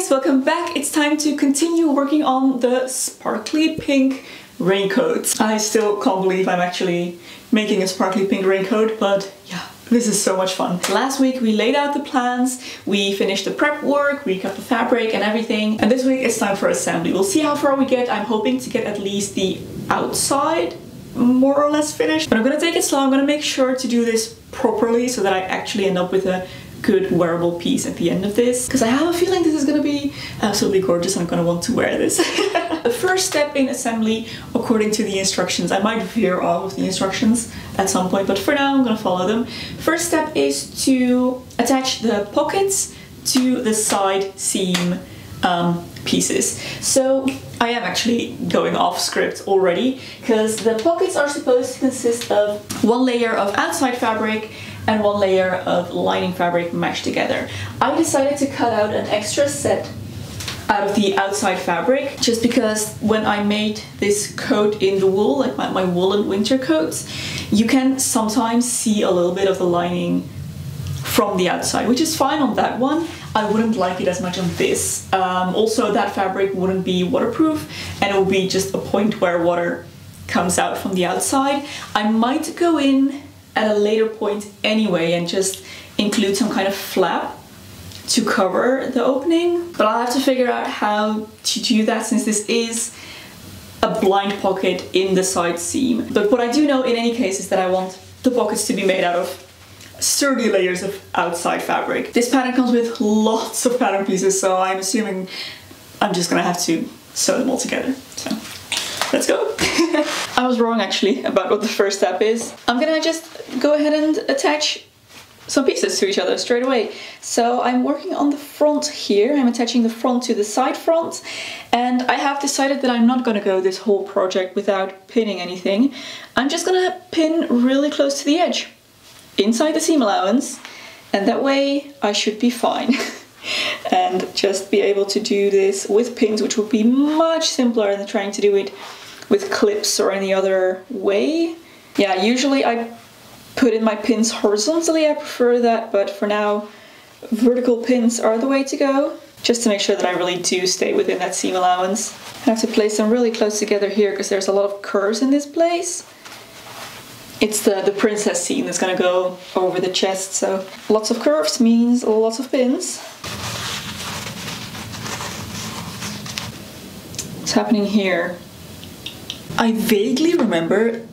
guys, welcome back. It's time to continue working on the sparkly pink raincoat. I still can't believe I'm actually making a sparkly pink raincoat, but yeah, this is so much fun. Last week we laid out the plans, we finished the prep work, we cut the fabric and everything, and this week it's time for assembly. We'll see how far we get. I'm hoping to get at least the outside more or less finished, but I'm gonna take it slow. I'm gonna make sure to do this properly so that I actually end up with a good wearable piece at the end of this, because I have a feeling this is gonna be absolutely gorgeous and I'm gonna want to wear this. The first step in assembly, according to the instructions, I might veer off of the instructions at some point, but for now I'm gonna follow them. First step is to attach the pockets to the side seam pieces. So I am actually going off script already, because the pockets are supposed to consist of one layer of outside fabric and one layer of lining fabric mashed together. I decided to cut out an extra set out of the outside fabric just because when I made this coat in the wool, like my woolen winter coats, you can sometimes see a little bit of the lining from the outside, which is fine on that one. I wouldn't like it as much on this. Also, that fabric wouldn't be waterproof and it would be just a point where water comes out from the outside. I might go in at a later point anyway and just include some kind of flap to cover the opening, but I'll have to figure out how to do that since this is a blind pocket in the side seam. But what I do know in any case is that I want the pockets to be made out of sturdy layers of outside fabric. This pattern comes with lots of pattern pieces, so I'm assuming I'm just gonna have to sew them all together. So let's go. I was wrong actually about what the first step is. I'm gonna just go ahead and attach some pieces to each other straight away. So I'm working on the front here. I'm attaching the front to the side front, and I have decided that I'm not gonna go this whole project without pinning anything. I'm just gonna pin really close to the edge, inside the seam allowance, and that way I should be fine. And just be able to do this with pins, which would be much simpler than trying to do it with clips or any other way. Yeah, usually I put in my pins horizontally, I prefer that, but for now vertical pins are the way to go, just to make sure that I really do stay within that seam allowance. I have to place them really close together here because there's a lot of curves in this place. It's the princess seam that's gonna go over the chest, so lots of curves means lots of pins. What's happening here? I vaguely remember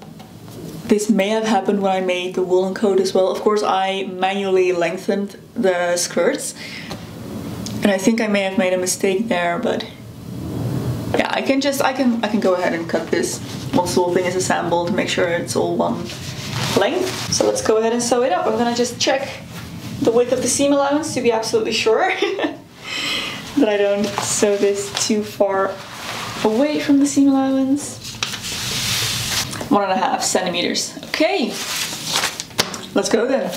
this may have happened when I made the woolen coat as well. Of course, I manually lengthened the skirts, and I think I may have made a mistake there, but yeah, I can go ahead and cut this once the whole thing is assembled, make sure it's all one length. So let's go ahead and sew it up. I'm gonna just check the width of the seam allowance to be absolutely sure that I don't sew this too far away from the seam allowance. 1.5 centimeters. Okay, let's go then.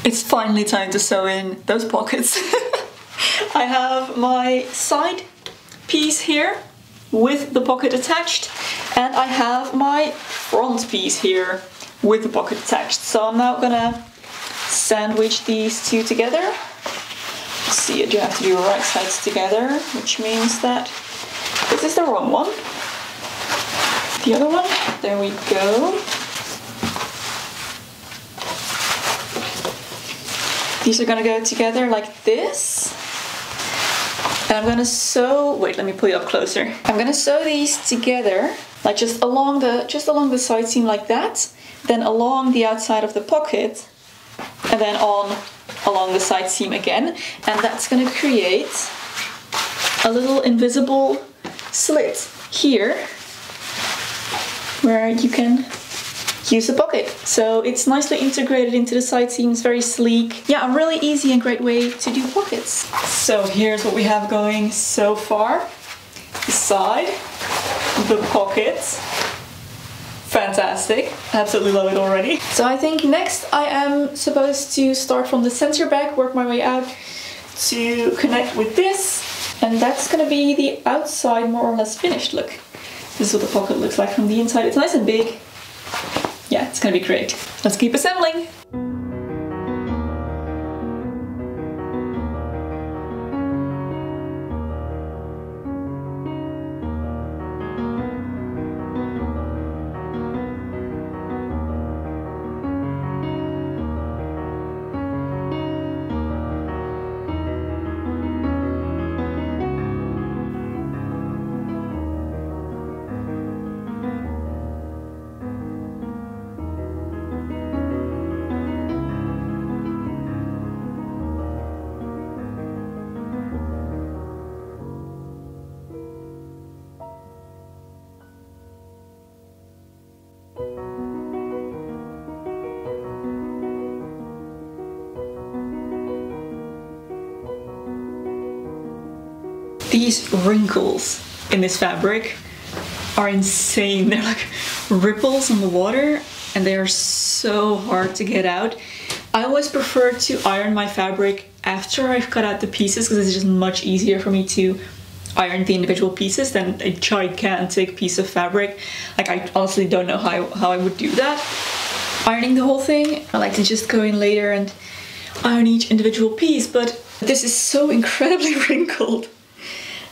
It's finally time to sew in those pockets. I have my side piece here with the pocket attached, and I have my front piece here with the pocket attached. So I'm now gonna sandwich these two together. Let's see, you have to do right sides together, which means that this is the wrong one. The other one, there we go. These are gonna go together like this. And I'm gonna sew, wait, let me pull you up closer. I'm gonna sew these together, like just along the side seam like that, then along the outside of the pocket, and then along the side seam again. And that's gonna create a little invisible slit here where you can use the pocket. So it's nicely integrated into the side seams, very sleek. Yeah, a really easy and great way to do pockets. So here's what we have going so far. The side, the pockets. Fantastic, absolutely love it already. So I think next I am supposed to start from the center back, work my way out to connect with this. And that's gonna be the outside more or less finished look. This is what the pocket looks like from the inside. It's nice and big. Yeah, it's gonna be great. Let's keep assembling. These wrinkles in this fabric are insane. They're like ripples on the water and they are so hard to get out. I always prefer to iron my fabric after I've cut out the pieces because it's just much easier for me to iron the individual pieces than a gigantic piece of fabric. Like, I honestly don't know how I would do that. Ironing the whole thing, I like to just go in later and iron each individual piece, but this is so incredibly wrinkled.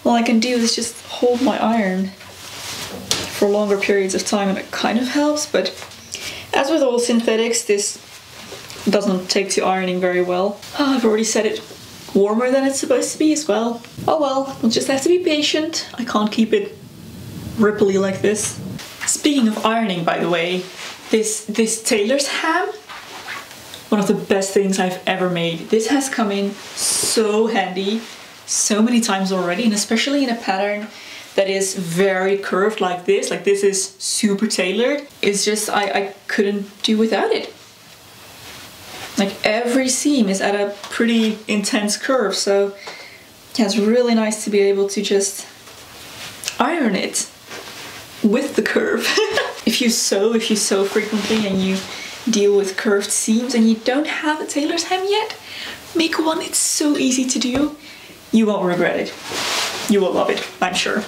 All I can do is just hold my iron for longer periods of time and it kind of helps, but as with all synthetics, this doesn't take to ironing very well. Oh, I've already set it warmer than it's supposed to be as well. Oh well, we'll just have to be patient. I can't keep it ripply like this. Speaking of ironing, by the way, this tailor's ham, one of the best things I've ever made. This has come in so handy so many times already, and especially in a pattern that is very curved like this. Like, this is super tailored. It's just, I couldn't do without it. Like, every seam is at a pretty intense curve, so yeah, it's really nice to be able to just iron it with the curve. If you sew frequently and you deal with curved seams and you don't have a tailor's hem yet, make one. It's so easy to do. You won't regret it. You will love it, I'm sure.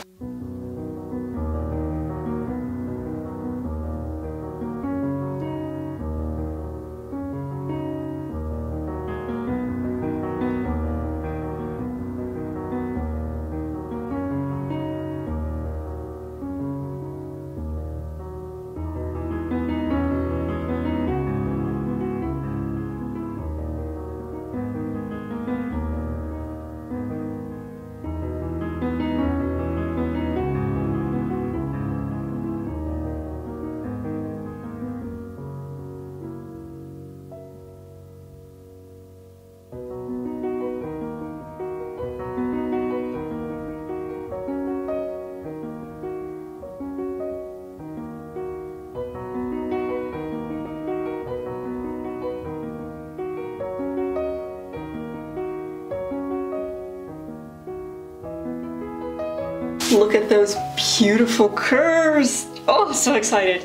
Look at those beautiful curves. Oh, so excited.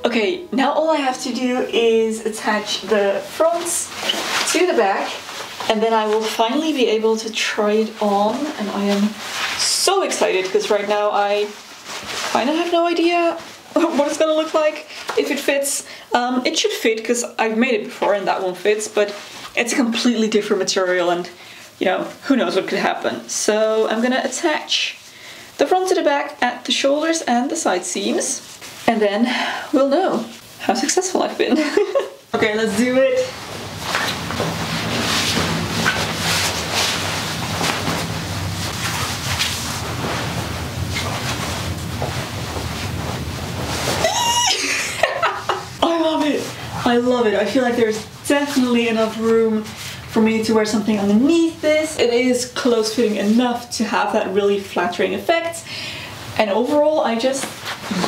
Okay, now all I have to do is attach the fronts to the back, and then I will finally be able to try it on, and I am so excited because right now I kind of have no idea what it's gonna look like, if it fits. It should fit because I've made it before and that one fits, but it's a completely different material and, you know, who knows what could happen. So I'm gonna attach the front to the back at the shoulders and the side seams, and then we'll know how successful I've been. Okay, let's do it. I love it. I feel like there's definitely enough room for me to wear something underneath this. It is close fitting enough to have that really flattering effect. And overall, I just,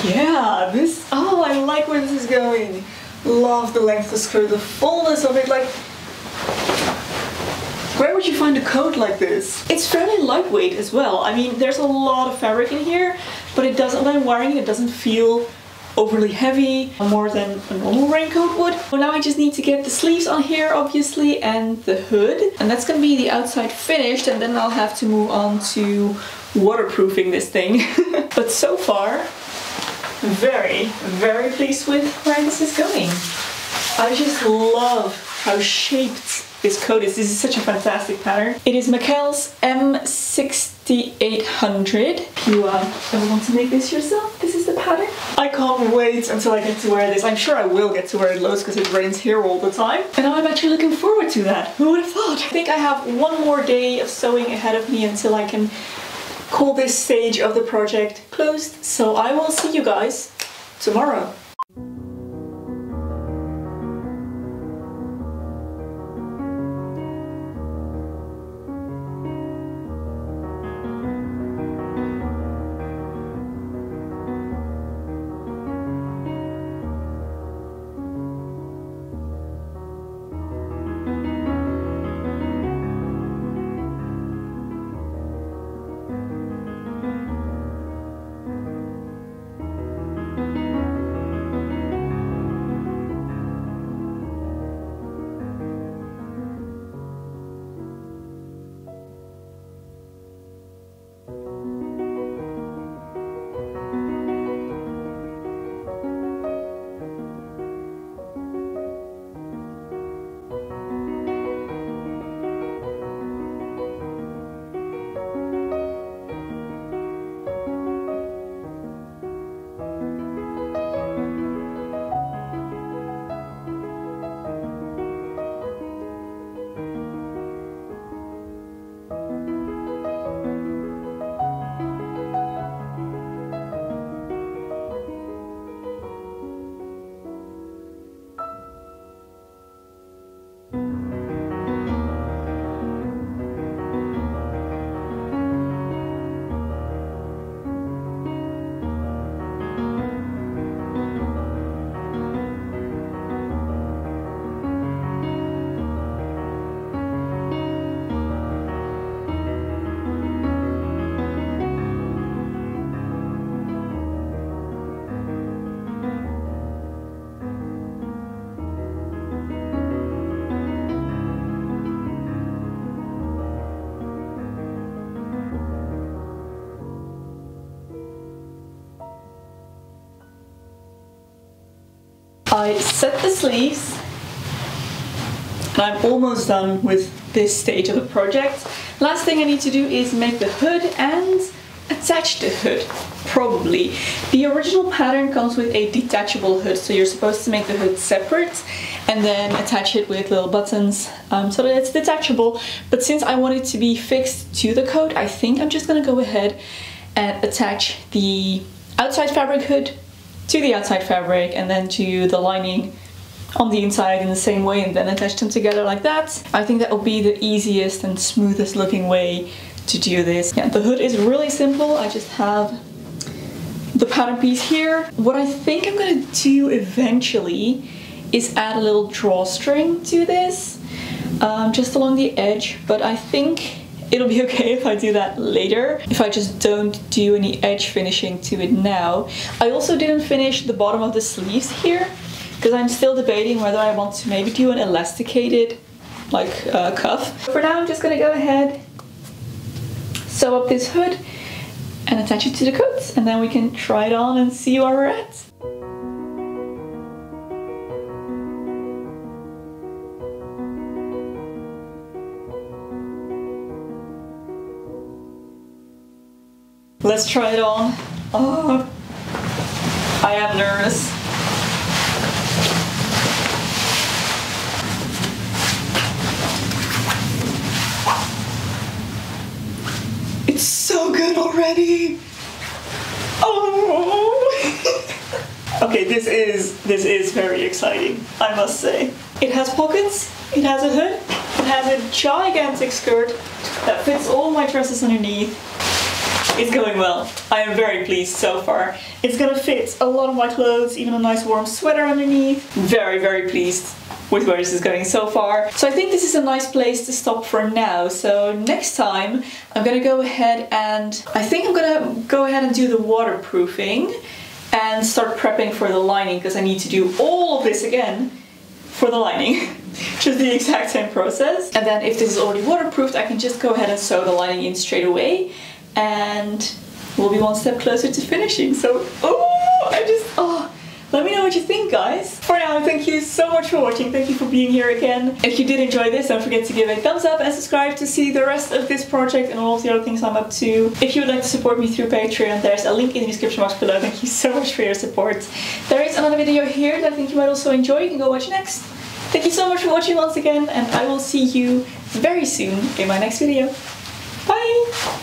yeah, this, oh, I like where this is going. Love the length of the skirt, the fullness of it. Like, where would you find a coat like this? It's fairly lightweight as well. I mean, there's a lot of fabric in here, but it doesn't, when I'm wearing it, it doesn't feel overly heavy, more than a normal raincoat would. So now I just need to get the sleeves on here, obviously, and the hood. And that's gonna be the outside finished, and then I'll have to move on to waterproofing this thing. But so far, very, very pleased with where this is going. I just love how shaped this coat is. This is such a fantastic pattern. It is Mackel's M6800. If you ever want to make this yourself, this is the pattern. I can't wait until I get to wear this. I'm sure I will get to wear it loads because it rains here all the time. And I'm actually looking forward to that. Who would have thought? I think I have one more day of sewing ahead of me until I can call this stage of the project closed. So I will see you guys tomorrow. I set the sleeves and I'm almost done with this stage of the project. Last thing I need to do is make the hood and attach the hood, probably. The original pattern comes with a detachable hood, so you're supposed to make the hood separate and then attach it with little buttons so that it's detachable. But since I want it to be fixed to the coat, I think I'm just gonna go ahead and attach the outside fabric hood to the outside fabric and then to the lining on the inside in the same way, and then attach them together like that. I think that will be the easiest and smoothest looking way to do this. Yeah, the hood is really simple. I just have the pattern piece here. What I think I'm gonna do eventually is add a little drawstring to this, just along the edge, but I think it'll be okay if I do that later, if I just don't do any edge finishing to it now. I also didn't finish the bottom of the sleeves here, because I'm still debating whether I want to maybe do an elasticated cuff. For now I'm just gonna go ahead, sew up this hood and attach it to the coat, and then we can try it on and see where we're at. Let's try it on. Oh, I am nervous. It's so good already. Oh. Okay, this is very exciting, I must say. It has pockets, it has a hood, it has a gigantic skirt that fits all my dresses underneath. It's going well. I am very pleased so far. It's gonna fit a lot of my clothes, even a nice warm sweater underneath. Very, very pleased with where this is going so far. So I think this is a nice place to stop for now. So next time I'm gonna go ahead and do the waterproofing and start prepping for the lining, because I need to do all of this again for the lining. Just the exact same process. And then if this is already waterproofed, I can just go ahead and sew the lining in straight away and we'll be one step closer to finishing. So, let me know what you think, guys. For now, thank you so much for watching. Thank you for being here again. If you did enjoy this, don't forget to give it a thumbs up and subscribe to see the rest of this project and all of the other things I'm up to. If you would like to support me through Patreon, there's a link in the description box below. Thank you so much for your support. There is another video here that I think you might also enjoy. You can go watch next. Thank you so much for watching once again, and I will see you very soon in my next video. Bye!